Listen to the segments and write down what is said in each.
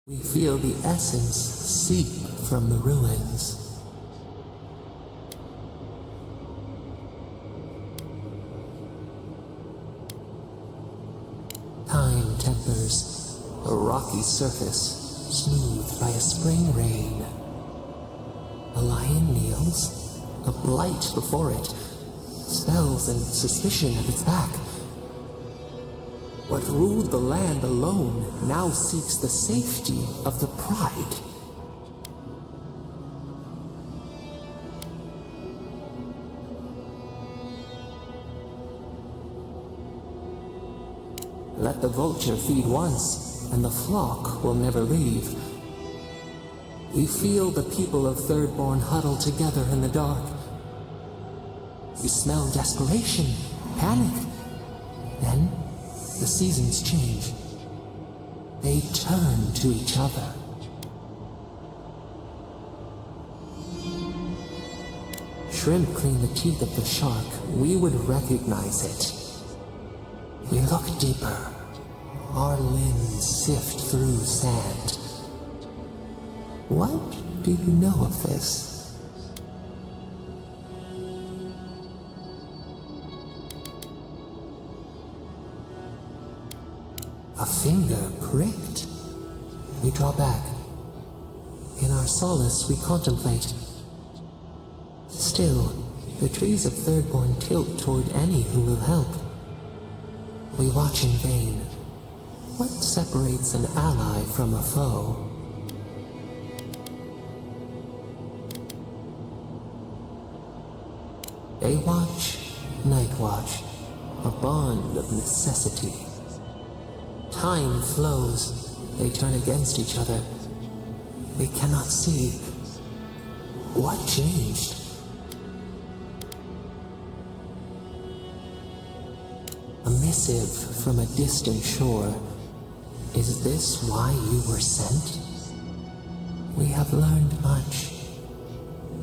We feel the essence seep from the ruins. Time tempers a rocky surface smoothed by a spring rain. A lion kneels, a blight before it, spells and suspicion at its back. What ruled the land alone now seeks the safety of the pride. Let the vulture feed once, and the flock will never leave. We feel the people of Thirdborn huddle together in the dark. We smell desperation, panic. Then, the seasons change. They turn to each other. Shrimp clean the teeth of the shark, we would recognize it. We look deeper. Our limbs sift through sand. What do you know of this? A finger pricked. We draw back. In our solace, we contemplate. Still, the trees of Thirdborn tilt toward any who will help. We watch in vain. What separates an ally from a foe? Day watch, night watch, a bond of necessity. Time flows, they turn against each other. We cannot see. What changed? A missive from a distant shore. Is this why you were sent? We have learned much.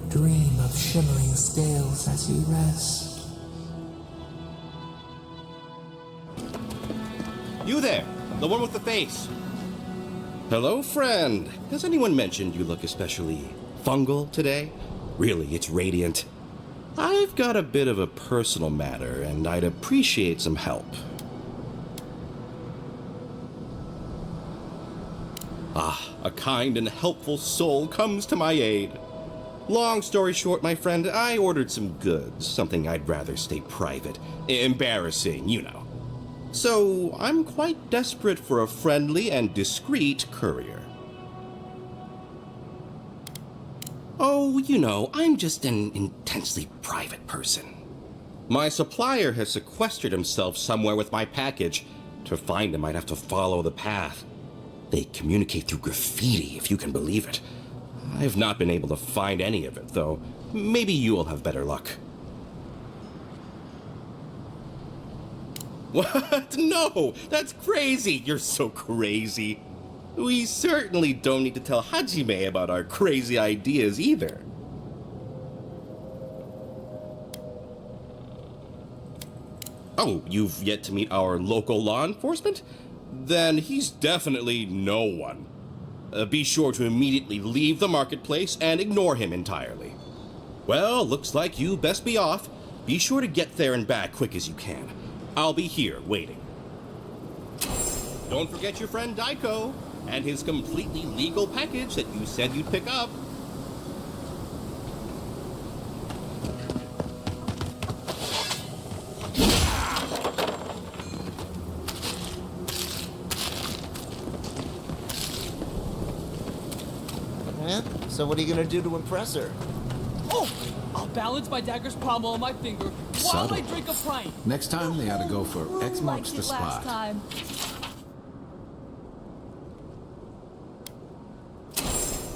Dream of shimmering scales as you rest. You there, the one with the face. Hello, friend. Has anyone mentioned you look especially fungal today? Really, it's radiant. I've got a bit of a personal matter, and I'd appreciate some help. Ah, a kind and helpful soul comes to my aid. Long story short, my friend, I ordered some goods, something I'd rather stay private. Embarrassing, you know. So, I'm quite desperate for a friendly and discreet courier. Oh, you know, I'm just an intensely private person. My supplier has sequestered himself somewhere with my package. To find him, I'd have to follow the path. They communicate through graffiti, if you can believe it. I've not been able to find any of it, though. Maybe you'll have better luck. What? No! That's crazy! You're so crazy. We certainly don't need to tell Hajime about our crazy ideas either. Oh, you've yet to meet our local law enforcement? Then he's definitely no one. Be sure to immediately leave the marketplace and ignore him entirely. Well, looks like you best be off. Be sure to get there and back quick as you can. I'll be here waiting. Don't forget your friend Daiko and his completely legal package that you said you'd pick up. So what are you gonna do to impress her? Oh! I'll balance my dagger's pommel on my finger while I drink a pint. Next time they ought to go for X marks the spot. Time.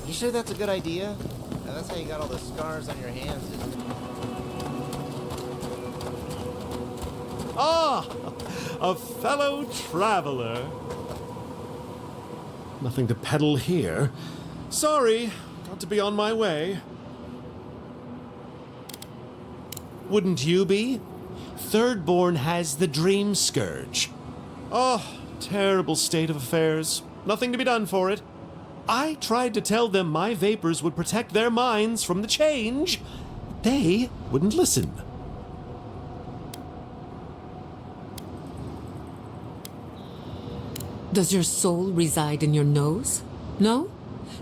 You sure that's a good idea? Now, that's how you got all the scars on your hands. Ah! A fellow traveler. Nothing to peddle here. Sorry, got to be on my way. Wouldn't you be? Thirdborn has the Dream Scourge. Oh, terrible state of affairs. Nothing to be done for it. I tried to tell them my vapors would protect their minds from the change. They wouldn't listen. Does your soul reside in your nose? No?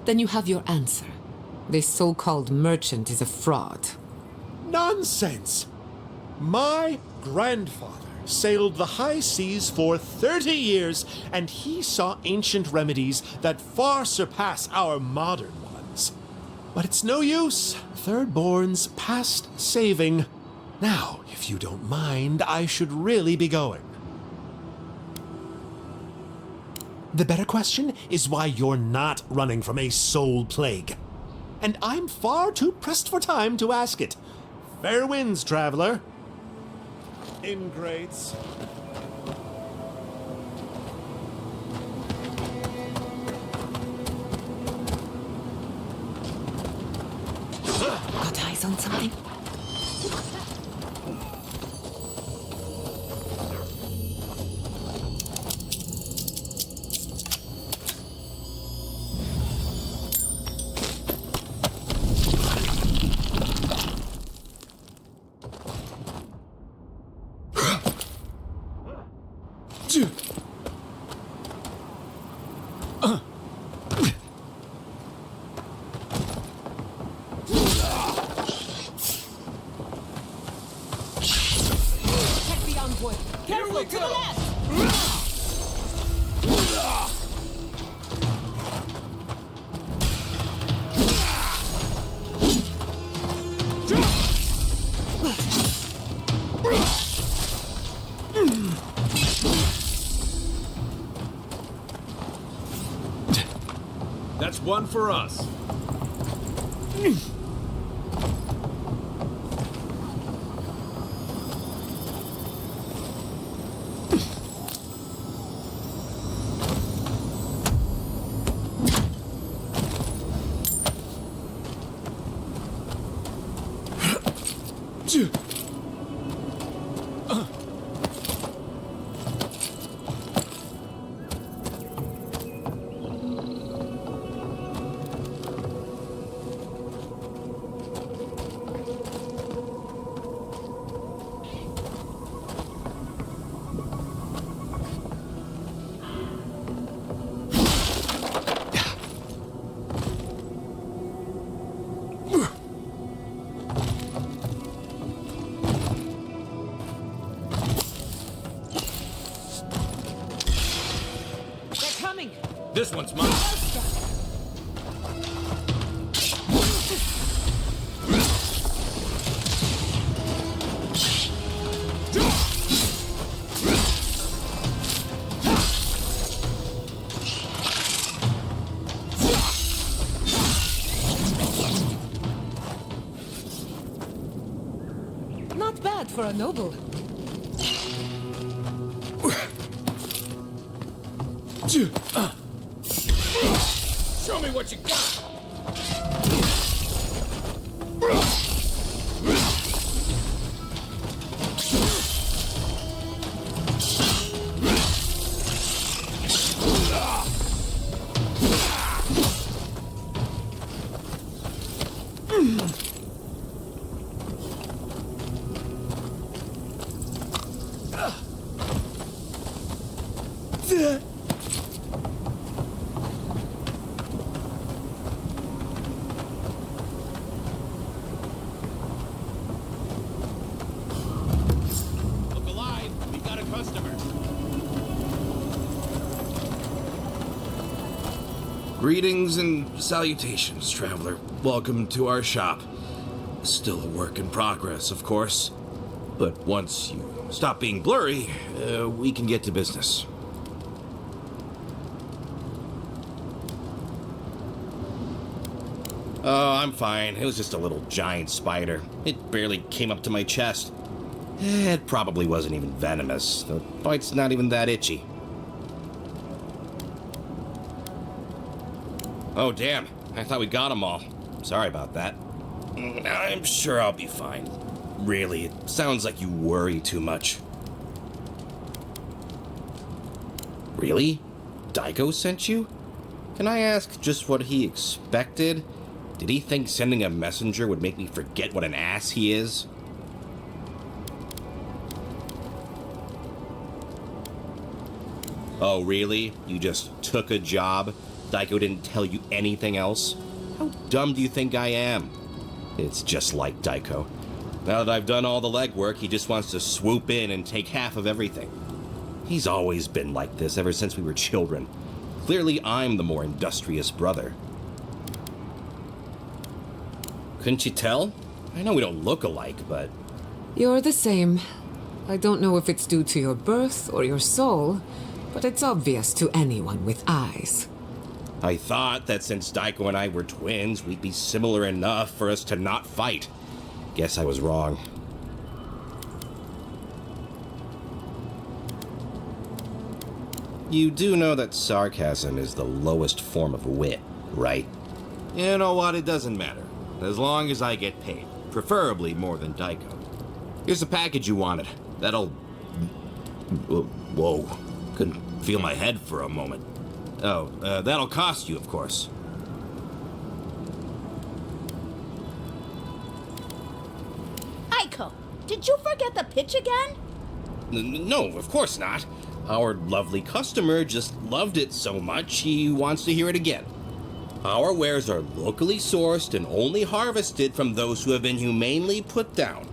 Then you have your answer. This so-called merchant is a fraud. Nonsense! My grandfather sailed the high seas for 30 years, and he saw ancient remedies that far surpass our modern ones. But it's no use. Thirdborn's past saving. Now, if you don't mind, I should really be going. The better question is why you're not running from a soul plague. And I'm far too pressed for time to ask it. Fair winds, traveler. Ingrates. Got eyes on something? Careful, to the left! That's one for us. This one's mine. Not bad for a noble. Show me what you got! Greetings and salutations, traveler. Welcome to our shop. Still a work in progress, of course. But once you stop being blurry, we can get to business. Oh, I'm fine. It was just a little giant spider. It barely came up to my chest. It probably wasn't even venomous. The bite's not even that itchy. Oh, damn. I thought we got them all. Sorry about that. I'm sure I'll be fine. Really, it sounds like you worry too much. Really? Daiko sent you? Can I ask just what he expected? Did he think sending a messenger would make me forget what an ass he is? Oh, really? You just took a job? Daiko didn't tell you anything else? How dumb do you think I am? It's just like Daiko. Now that I've done all the legwork, he just wants to swoop in and take half of everything. He's always been like this ever since we were children. Clearly, I'm the more industrious brother. Couldn't you tell? I know we don't look alike, but... You're the same. I don't know if it's due to your birth or your soul, but it's obvious to anyone with eyes. I thought that since Daiko and I were twins, we'd be similar enough for us to not fight. Guess I was wrong. You do know that sarcasm is the lowest form of wit, right? You know what? It doesn't matter. As long as I get paid. Preferably more than Daiko. Here's the package you wanted. That'll... Whoa. Couldn't feel my head for a moment. Oh, that'll cost you, of course. Aiko, did you forget the pitch again? No, of course not. Our lovely customer just loved it so much he wants to hear it again. Our wares are locally sourced and only harvested from those who have been humanely put down.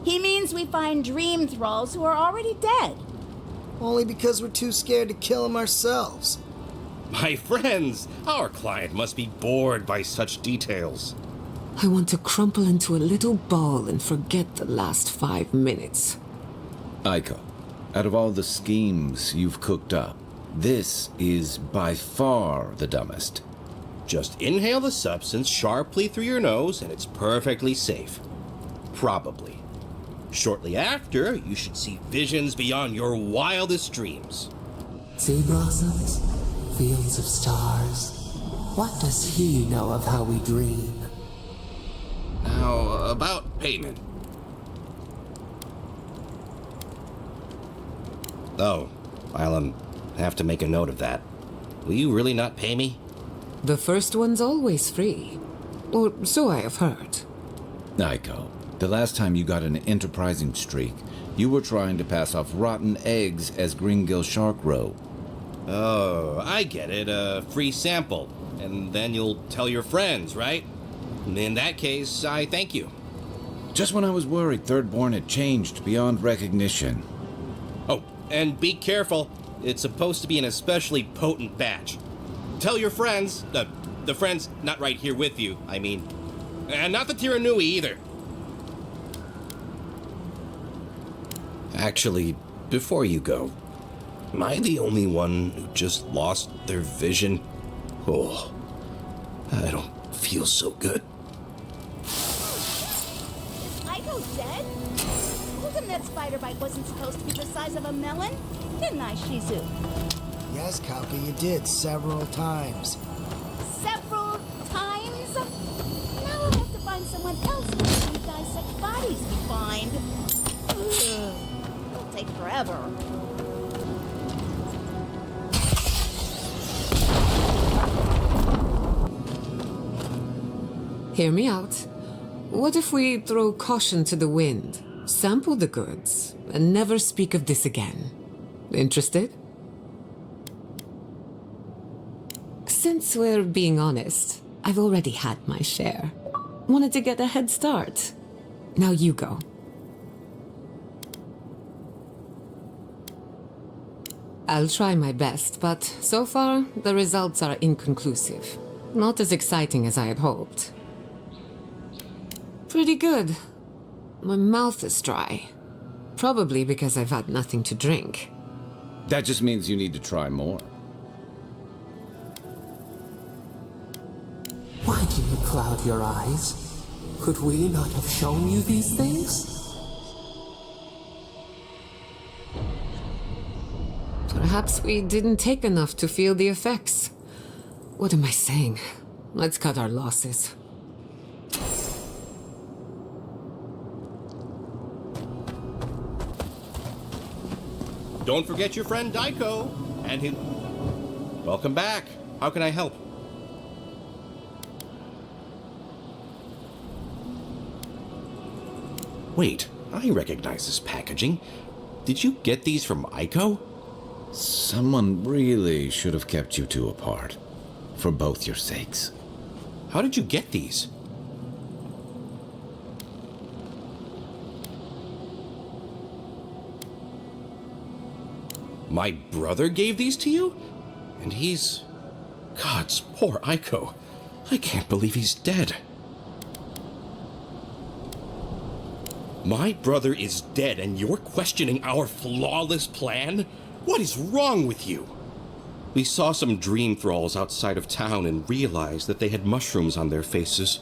He means we find dream thralls who are already dead. Only because we're too scared to kill him ourselves. My friends, our client must be bored by such details. I want to crumple into a little ball and forget the last 5 minutes. Aiko, out of all the schemes you've cooked up, this is by far the dumbest. Just inhale the substance sharply through your nose and it's perfectly safe. Probably. Shortly after, you should see visions beyond your wildest dreams. Sea blossoms, fields of stars. What does he know of how we dream? Now, about payment. Oh, I'll have to make a note of that. Will you really not pay me? The first one's always free. Or so I have heard. Aiko, the last time you got an enterprising streak, you were trying to pass off rotten eggs as Greengill Shark Roe. Oh, I get it. A free sample. And then you'll tell your friends, right? In that case, I thank you. Just when I was worried Thirdborn had changed beyond recognition. Oh, and be careful. It's supposed to be an especially potent batch. Tell your friends, the friends not right here with you, I mean. And not the Tiranui either. Actually, before you go, am I the only one who just lost their vision? Oh, I don't feel so good. Is Aiko dead? Told him that spider bite wasn't supposed to be the size of a melon, didn't I, Shizu? Yes, Kauka, you did several times. Several times? Now I'll have to find someone else who can dissect bodies we find. Ugh. It'll take forever. Hear me out. What if we throw caution to the wind, sample the goods, and never speak of this again? Interested? Since we're being honest, I've already had my share. Wanted to get a head start. Now you go. I'll try my best, but so far, the results are inconclusive. Not as exciting as I had hoped. Pretty good. My mouth is dry. Probably because I've had nothing to drink. That just means you need to try more. Why do you cloud your eyes? Could we not have shown you these things? Perhaps we didn't take enough to feel the effects. What am I saying? Let's cut our losses. Don't forget your friend Daiko and his... Welcome back. How can I help? Wait, I recognize this packaging. Did you get these from Aiko? Someone really should have kept you two apart. For both your sakes. How did you get these? My brother gave these to you? And he's... Gods, poor Aiko. I can't believe he's dead. My brother is dead and you're questioning our flawless plan? What is wrong with you? We saw some dream thralls outside of town and realized that they had mushrooms on their faces.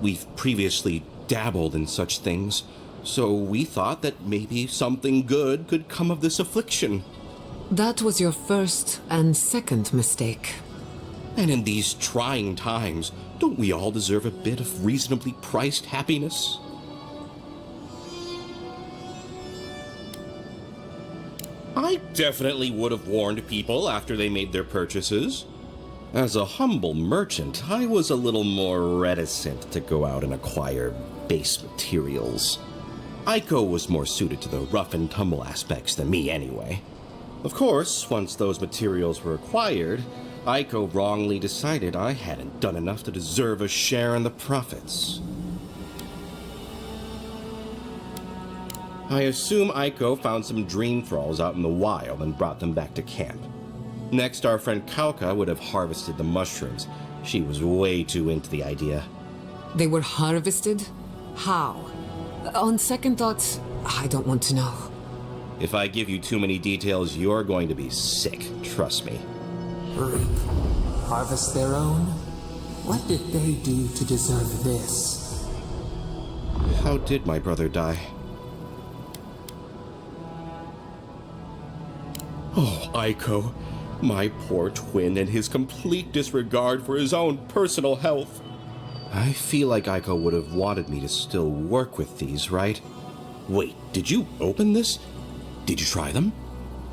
We've previously dabbled in such things, so we thought that maybe something good could come of this affliction. That was your first and second mistake. And in these trying times, don't we all deserve a bit of reasonably priced happiness? I definitely would have warned people after they made their purchases. As a humble merchant, I was a little more reticent to go out and acquire base materials. Aiko was more suited to the rough and tumble aspects than me anyway. Of course, once those materials were acquired, Aiko wrongly decided I hadn't done enough to deserve a share in the profits. I assume Aiko found some dream thralls out in the wild and brought them back to camp. Next, our friend Kauka would have harvested the mushrooms. She was way too into the idea. They were harvested? How? On second thoughts, I don't want to know. If I give you too many details, you're going to be sick, trust me. Reap, harvest their own? What did they do to deserve this? How did my brother die? Oh, Aiko, my poor twin and his complete disregard for his own personal health. I feel like Aiko would have wanted me to still work with these, right? Wait, did you open this? Did you try them?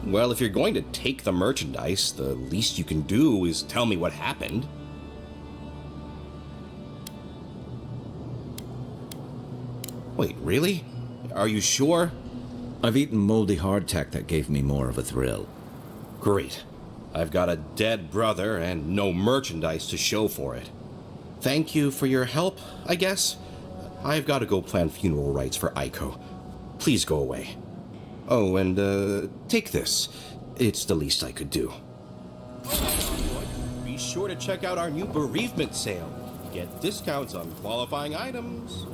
Well, if you're going to take the merchandise, the least you can do is tell me what happened. Wait, really? Are you sure? I've eaten moldy hardtack that gave me more of a thrill. Great. I've got a dead brother and no merchandise to show for it. Thank you for your help, I guess. I've got to go plan funeral rites for Aiko. Please go away. Oh, and take this. It's the least I could do. Be sure to check out our new bereavement sale. Get discounts on qualifying items.